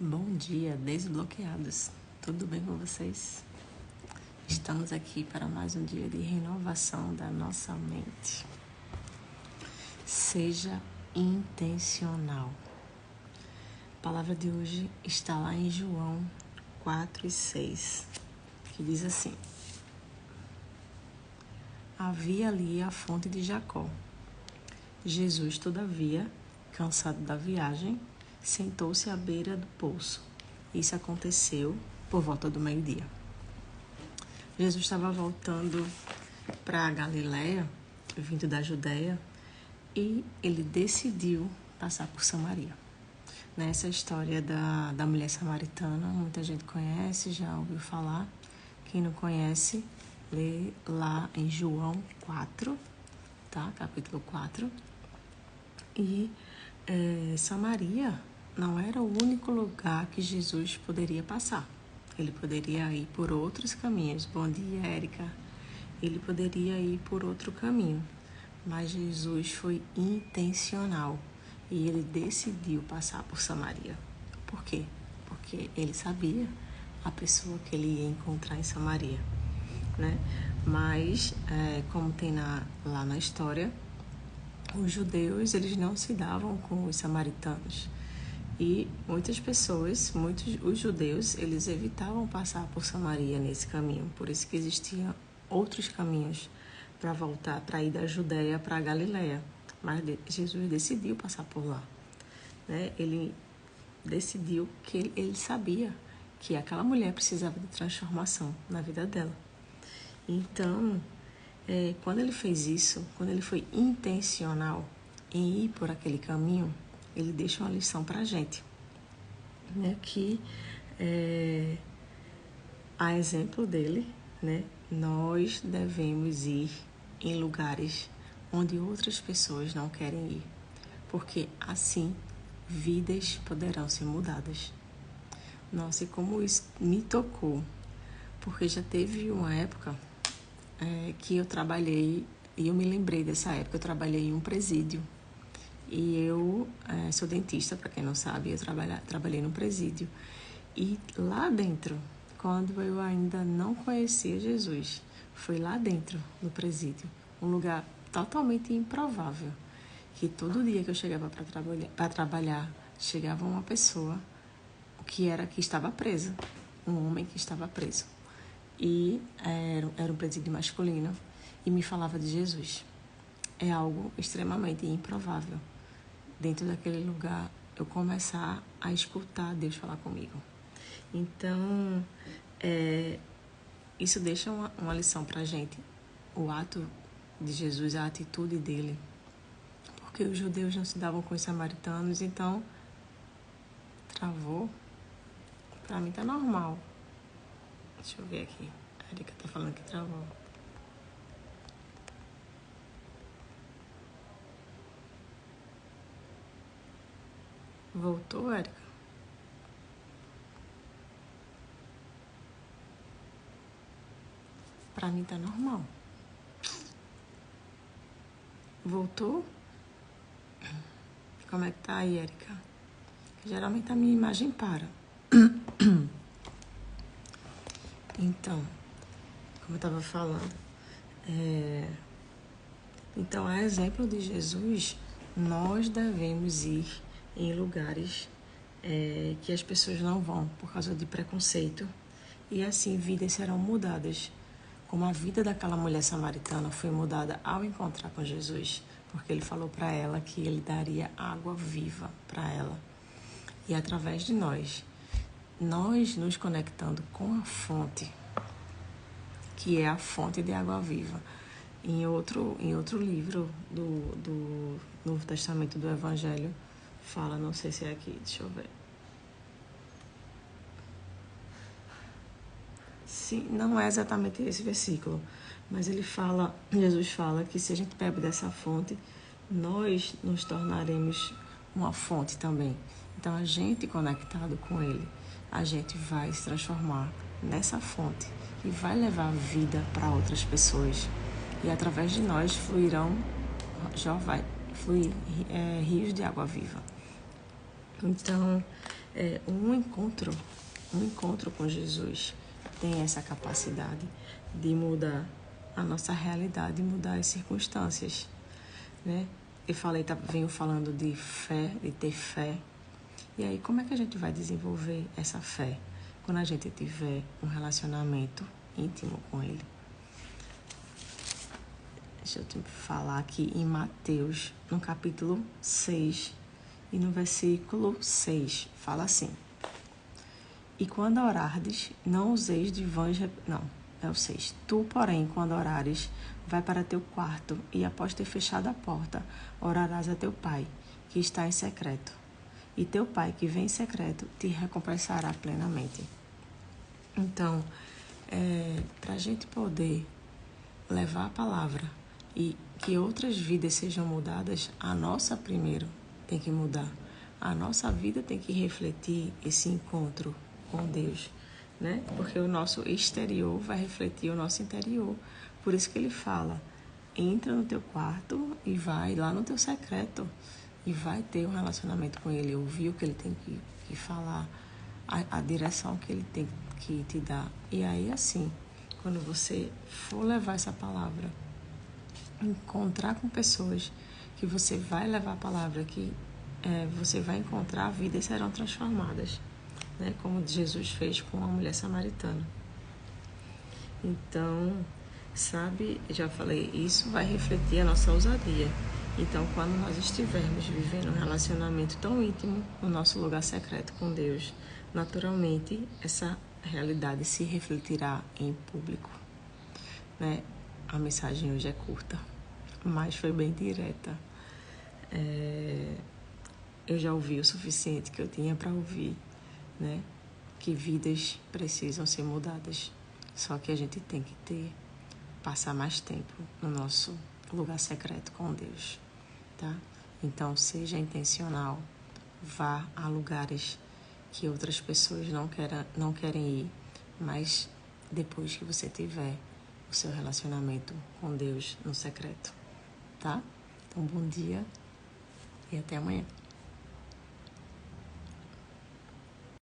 Bom dia, desbloqueados. Tudo bem com vocês? Estamos aqui para mais um dia de renovação da nossa mente. Seja intencional. A palavra de hoje está lá em João 4:6, que diz assim: havia ali a fonte de Jacó. Jesus, todavia, cansado da viagem, sentou-se à beira do poço. Isso aconteceu por volta do meio-dia. Jesus estava voltando para a Galiléia, vindo da Judéia, e ele decidiu passar por Samaria. Nessa história da mulher samaritana, muita gente conhece, já ouviu falar. Quem não conhece, lê lá em João 4, tá? Capítulo 4. E Samaria não era o único lugar que Jesus poderia passar. Ele poderia ir por outros caminhos. Bom dia, Érica. Ele poderia ir por outro caminho, mas Jesus foi intencional e ele decidiu passar por Samaria. Por quê? Porque ele sabia a pessoa que ele ia encontrar em Samaria, né? Mas, como tem lá na história, os judeus, eles não se davam com os samaritanos. E muitas pessoas, os judeus, eles evitavam passar por Samaria nesse caminho. Por isso que existiam outros caminhos para voltar, para ir da Judéia para a Galiléia. Mas Jesus decidiu passar por lá, né? Ele decidiu que ele sabia que aquela mulher precisava de transformação na vida dela. Então, quando ele fez isso, quando ele foi intencional em ir por aquele caminho, ele deixa uma lição para a gente, né? Que, a exemplo dele, né? Nós devemos ir em lugares onde outras pessoas não querem ir, porque assim vidas poderão ser mudadas. Nossa, e como isso me tocou, porque já teve uma época que eu trabalhei, e eu me lembrei dessa época, eu trabalhei em um presídio. E eu sou dentista, para quem não sabe, eu trabalhei no presídio. E lá dentro, quando eu ainda não conhecia Jesus, foi lá dentro do presídio, um lugar totalmente improvável, que todo dia que eu chegava para trabalhar, chegava uma pessoa que estava presa, um homem que estava preso. E era um presídio masculino e me falava de Jesus. É algo extremamente improvável. Dentro daquele lugar, eu começar a escutar Deus falar comigo. Então, isso deixa uma lição pra gente. O ato de Jesus, a atitude dele. Porque os judeus não se davam com os samaritanos, então, travou. Pra mim tá normal. Deixa eu ver aqui. A Erika tá falando que travou. Voltou, Érica? Pra mim tá normal. Voltou? Como é que tá aí, Érica? Geralmente a minha imagem para. Então, como eu estava falando, então, a exemplo de Jesus, nós devemos ir em lugares que as pessoas não vão por causa de preconceito, e assim vidas serão mudadas, como a vida daquela mulher samaritana foi mudada ao encontrar com Jesus, porque ele falou para ela que ele daria água viva para ela. E através de nós nos conectando com a fonte, que é a fonte de água viva. Em outro livro do Novo Testamento do Evangelho, fala, não sei se é aqui, deixa eu ver. Sim, não é exatamente esse versículo, mas Jesus fala que se a gente bebe dessa fonte, nós nos tornaremos uma fonte também. Então, a gente conectado com ele, a gente vai se transformar nessa fonte e vai levar vida para outras pessoas. E através de nós vai fluir rios de água viva. Então, Um encontro com Jesus tem essa capacidade de mudar a nossa realidade, mudar as circunstâncias, né? Venho falando de fé, de ter fé. E aí, como é que a gente vai desenvolver essa fé? Quando a gente tiver um relacionamento íntimo com Ele. Deixa eu te falar aqui em Mateus, no capítulo 6 e no versículo 6, fala assim: E quando orardes, não useis de vãs... Não, é o 6. Tu, porém, quando orares, vai para teu quarto e, após ter fechado a porta, orarás a teu pai, que está em secreto. E teu pai, que vem em secreto, te recompensará plenamente. Então, para a gente poder levar a palavra e que outras vidas sejam mudadas, a nossa primeiro tem que mudar. A nossa vida tem que refletir esse encontro com Deus, né? Porque o nosso exterior vai refletir o nosso interior. Por isso que ele fala: entra no teu quarto e vai lá no teu secreto e vai ter um relacionamento com ele, ouvir o que ele tem que falar, a direção que ele tem que te dar. E aí, assim, quando você for levar essa palavra, encontrar com pessoas que você vai levar a palavra, que você vai encontrar, vidas serão transformadas, né? Como Jesus fez com a mulher samaritana. Então, sabe, já falei, isso vai refletir a nossa ousadia. Então, quando nós estivermos vivendo um relacionamento tão íntimo no nosso lugar secreto com Deus, naturalmente essa realidade se refletirá em público, né? A mensagem hoje é curta, mas foi bem direta. Eu já ouvi o suficiente que eu tinha para ouvir, né? Que vidas precisam ser mudadas. Só que a gente tem que passar mais tempo no nosso lugar secreto com Deus, tá? Então, seja intencional, vá a lugares que outras pessoas não querem ir, mas depois que você tiver o seu relacionamento com Deus no secreto, tá? Então, bom dia e até amanhã.